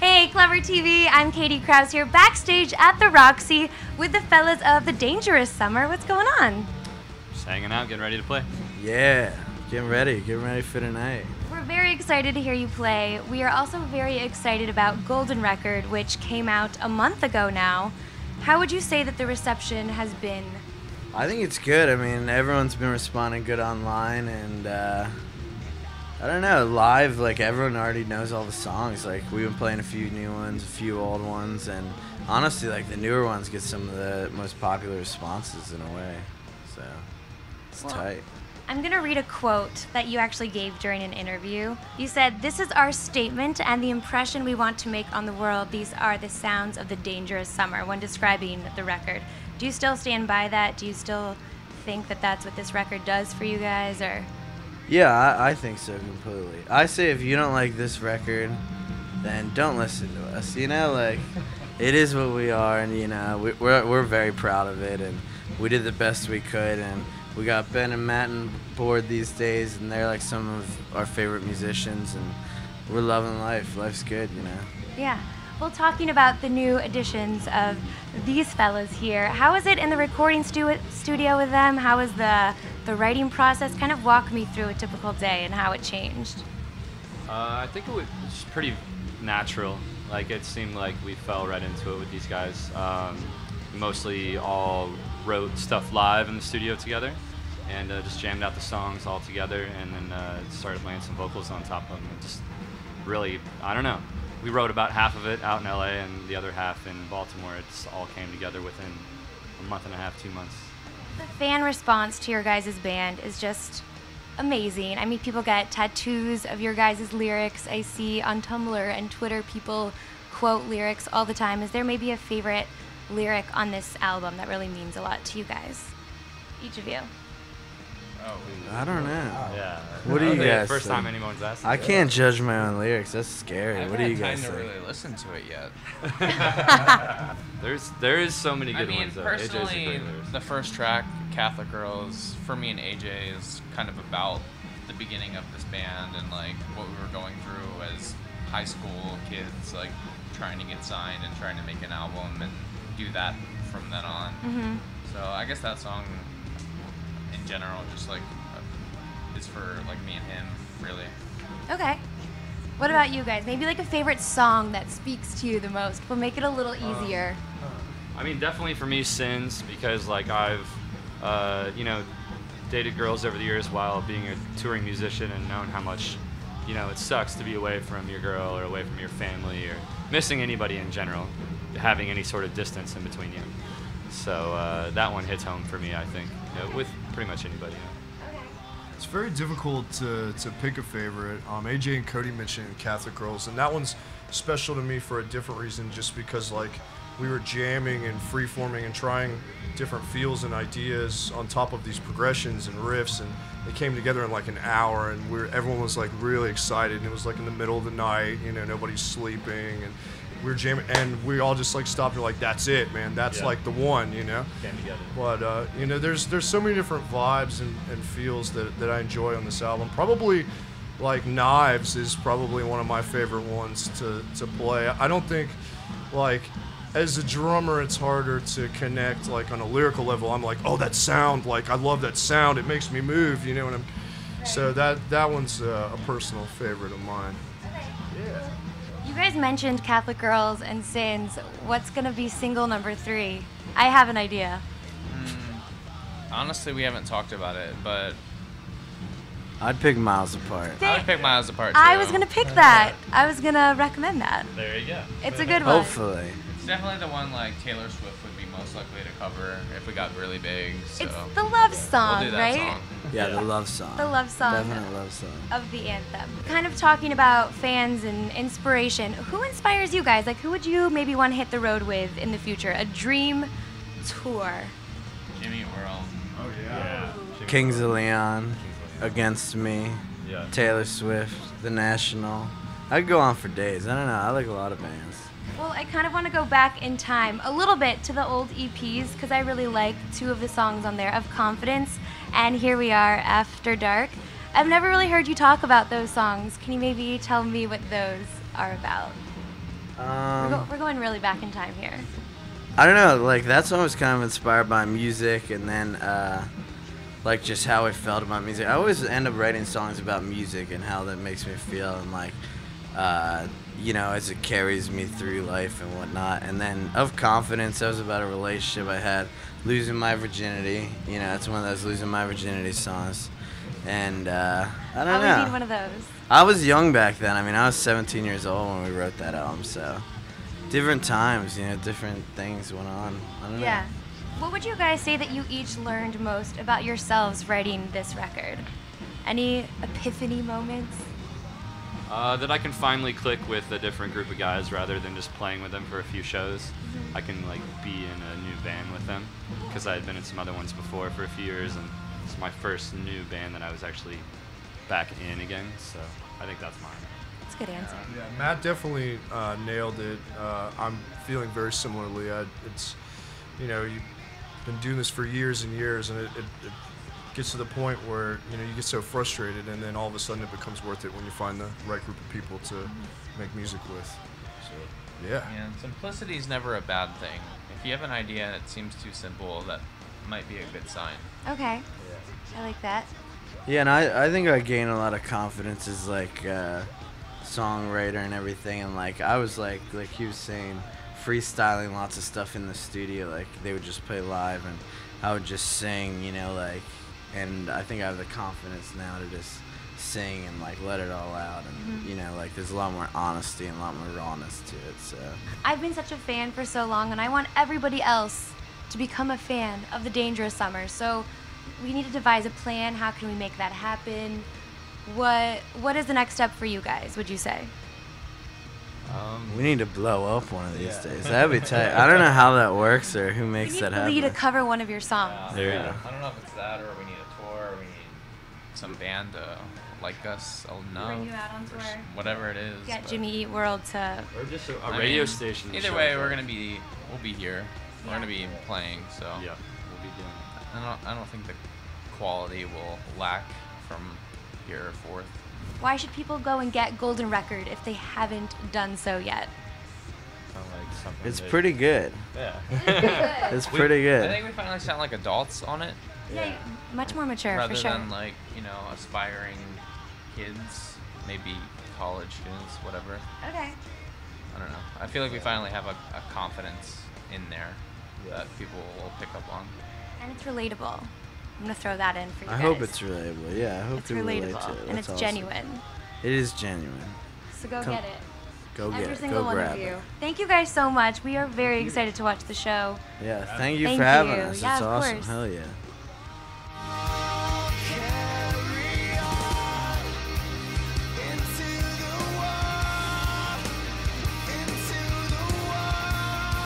Hey, Clever TV, I'm Katie Krause here backstage at the Roxy with the fellas of The Dangerous Summer. What's going on? Just hanging out, getting ready to play. Yeah, getting ready for tonight. We're very excited to hear you play. We are also very excited about Golden Record, which came out a month ago now. How would you say that the reception has been? I think it's good. I mean, everyone's been responding good online, and I don't know, live, like, everyone already knows all the songs. Like, we've been playing a few new ones, a few old ones, and honestly, like, the newer ones get some of the most popular responses in a way. So, it's tight. I'm going to read a quote that you actually gave during an interview. You said, "This is our statement and the impression we want to make on the world. These are the sounds of the dangerous summer," when describing the record. Do you still stand by that? Do you still think that that's what this record does for you guys, or? Yeah, I think so completely. I say if you don't like this record, then don't listen to us. You know, like, it is what we are, and, you know, we're very proud of it, and we did the best we could, and we got Ben and Matt on board these days, and they're like some of our favorite musicians, and we're loving life. Life's good, you know. Yeah. Well, talking about the new additions of these fellas here, how is it in the recording studio with them? How was the writing process? Kind of walk me through a typical day and how it changed. I think it was pretty natural. Like, it seemed like we fell right into it with these guys. Mostly all wrote stuff live in the studio together, and just jammed out the songs all together, and then started playing some vocals on top of them. And just really, I don't know. We wrote about half of it out in LA and the other half in Baltimore. It just all came together within a month and a half, 2 months. The fan response to your guys' band is just amazing. I mean, people get tattoos of your guys' lyrics. I see on Tumblr and Twitter people quote lyrics all the time. Is there maybe a favorite lyric on this album that really means a lot to you guys? Each of you. I don't know. Yeah. What do you guys First think? time anyone's asked. I can't judge my own lyrics. That's scary. What do you guys I think? haven't had time to really listen to it yet. There is so many good I mean, ones though. personally, the first track, Catholic Girls, for me and AJ is kind of about the beginning of this band and like what we were going through as high school kids, like trying to get signed and trying to make an album and do that from then on. Mm-hmm. So I guess that song in general just like is for like me and him, really. Okay. What about you guys? Maybe like a favorite song that speaks to you the most. We'll make it a little easier. I mean, definitely for me, Sins, because like I've, you know, dated girls over the years while being a touring musician and known how much, you know, it sucks to be away from your girl or away from your family or missing anybody in general, having any sort of distance in between you. So that one hits home for me, I think, you know, with pretty much anybody. You know. It's very difficult to pick a favorite. AJ and Cody mentioned Catholic Girls, and that one's special to me for a different reason, just because like we were jamming and free-forming and trying different feels and ideas on top of these progressions and riffs, and they came together in like an hour, and everyone was like really excited, and it was like in the middle of the night, you know, nobody's sleeping, and we were jamming, and we all just like stopped and like, that's it, man, that's like the one, you know. Came together. But you know, there's so many different vibes and feels that I enjoy on this album. Probably like Knives is probably one of my favorite ones to play. I don't think, like, as a drummer it's harder to connect like on a lyrical level. I'm like, oh, that sound, like I love that sound, it makes me move, you know, and so that one's a personal favorite of mine. Yeah. You guys mentioned Catholic Girls and Sins. What's gonna be single number 3? I have an idea. Honestly, we haven't talked about it, but I'd pick Miles Apart. I would pick Miles Apart too. I was gonna pick that. I was gonna recommend that. There you go. It's a good one. Hopefully. It's definitely the one like Taylor Swift would be most likely to cover if we got really big. So It's the love song, we'll do that right? song. Yeah, the love song. The love song. Definitely love song. Of the anthem. Kind of talking about fans and inspiration. Who inspires you guys? Like, who would you maybe want to hit the road with in the future? A dream tour. Jimmy Earl. Oh yeah. Kings of Leon, Against Me, Yeah. Taylor Swift, The National. I could go on for days. I don't know. I like a lot of bands. Well, I kind of want to go back in time a little bit to the old EPs because I really like 2 of the songs on there, Of Confidence and Here We Are After Dark. I've never really heard you talk about those songs. Can you maybe tell me what those are about? We're going really back in time here. I don't know, like that song was kind of inspired by music, and then like just how I felt about music. I always end up writing songs about music and how that makes me feel, and like you know, as it carries me through life and whatnot. And then Of Confidence, that was about a relationship I had, losing my virginity. You know, it's one of those losing my virginity songs. And I don't know. Always need one of those. I was young back then. I mean, I was 17 years old when we wrote that album, so different times, you know, different things went on. I don't know. Yeah. What would you guys say that you each learned most about yourselves writing this record? Any epiphany moments? That I can finally click with a different group of guys rather than just playing with them for a few shows. Mm-hmm. I can like be in a new band with them because I had been in some other ones before for a few years, and it's my first new band that I was actually back in again. So I think that's mine. That's a good answer. Yeah, Matt definitely nailed it. I'm feeling very similarly. It's, you know, you've been doing this for years and years, and it gets to the point where, you know, you get so frustrated, and then all of a sudden it becomes worth it when you find the right group of people to make music with. So, yeah. Yeah, simplicity is never a bad thing. If you have an idea and it seems too simple, that might be a good sign. Okay. I like that. Yeah, and I think I gained a lot of confidence as like songwriter and everything, and like I was like he was saying, freestyling lots of stuff in the studio. Like they would just play live, and I would just sing, you know, like, and I think I have the confidence now to just sing and like let it all out, and you know, like there's a lot more honesty and a lot more rawness to it. So I've been such a fan for so long, and I want everybody else to become a fan of The Dangerous Summer. So we need to devise a plan. How can we make that happen? What is the next step for you guys, would you say? we need to blow up one of these days. That'd be tight. I don't know how that works or who We makes need that Lee to happen. cover one of your songs. There you go. I don't know if it's that, or we need a tour, or we need some band to like us enough. Bring you out on tour. Whatever it is. Get but- Jimmy Eat World to. Or just a I radio mean, station. Either show way, up. we'll be here. We're gonna be playing, so Yeah, we'll be doing it. I don't think the quality will lack from here forth. Why should people go and get Golden Record if they haven't done so yet? Sound like something It's that- pretty good. Yeah. It's pretty I good. think we finally sound like adults on it, Yeah, much more mature, rather for sure. than like, you know, aspiring kids, maybe college students, whatever. Okay. I don't know. I feel like we finally have a confidence in there that people will pick up on. And it's relatable. I'm gonna throw that in for you I guys. hope it's relatable. Yeah, I hope It's people relate relatable to it. and That's it's awesome. genuine. It is genuine. So go Come- get it. Go get Every it. single Go one grab of you. it. Thank you guys so much. We are very excited to watch the show. Yeah, thank you Thank for having you. us. Yeah, It's of awesome. course. Hell yeah.